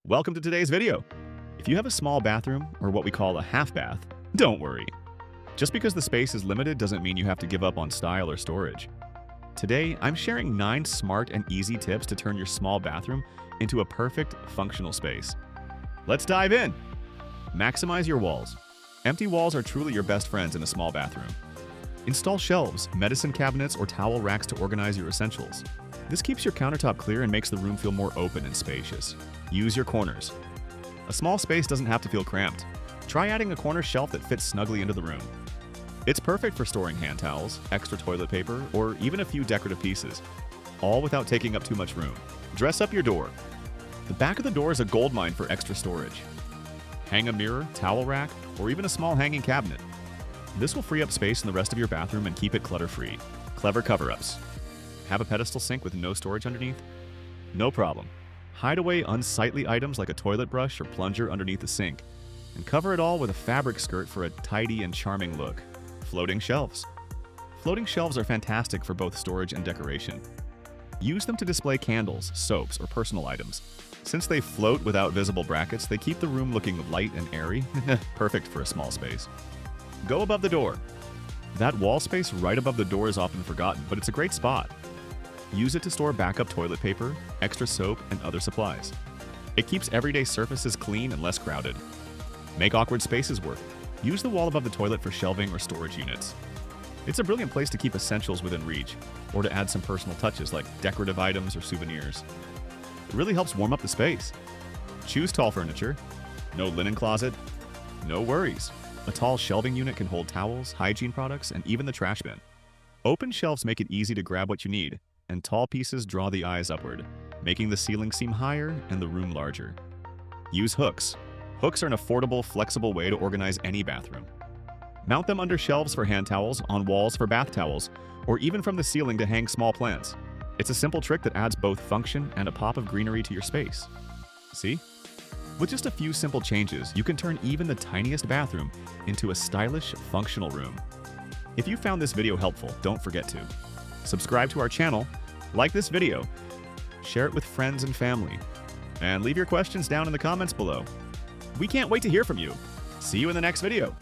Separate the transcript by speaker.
Speaker 1: Welcome to today's video. If you have a small bathroom, or what we call a half bath, don't worry. Just because the space is limited doesn't mean you have to give up on style or storage. Today, I'm sharing 9 smart and easy tips to turn your small bathroom into a perfect, functional space. Let's dive in! Maximize your walls. Empty walls are truly your best friends in a small bathroom. Install shelves, medicine cabinets, or towel racks to organize your essentials. This keeps your countertop clear and makes the room feel more open and spacious. Use your corners. A small space doesn't have to feel cramped. Try adding a corner shelf that fits snugly into the room. It's perfect for storing hand towels, extra toilet paper, or even a few decorative pieces, all without taking up too much room. Dress up your door. The back of the door is a goldmine for extra storage. Hang a mirror, towel rack, or even a small hanging cabinet. This will free up space in the rest of your bathroom and keep it clutter-free. Clever cover-ups. Have a pedestal sink with no storage underneath? No problem. Hide away unsightly items like a toilet brush or plunger underneath the sink, and cover it all with a fabric skirt for a tidy and charming look. Floating shelves. Floating shelves are fantastic for both storage and decoration. Use them to display candles, soaps, or personal items. Since they float without visible brackets, they keep the room looking light and airy. Perfect for a small space. Go above the door. That wall space right above the door is often forgotten, but it's a great spot. Use it to store backup toilet paper, extra soap, and other supplies. It keeps everyday surfaces clean and less crowded. Make awkward spaces work. Use the wall above the toilet for shelving or storage units. It's a brilliant place to keep essentials within reach, or to add some personal touches like decorative items or souvenirs. It really helps warm up the space. Choose tall furniture. No linen closet. No worries. A tall shelving unit can hold towels, hygiene products, and even the trash bin. Open shelves make it easy to grab what you need, and tall pieces draw the eyes upward, making the ceiling seem higher and the room larger. Use hooks. Hooks are an affordable, flexible way to organize any bathroom. Mount them under shelves for hand towels, on walls for bath towels, or even from the ceiling to hang small plants. It's a simple trick that adds both function and a pop of greenery to your space. See? With just a few simple changes, you can turn even the tiniest bathroom into a stylish, functional room. If you found this video helpful, don't forget to subscribe to our channel, like this video, share it with friends and family, and leave your questions down in the comments below. We can't wait to hear from you. See you in the next video.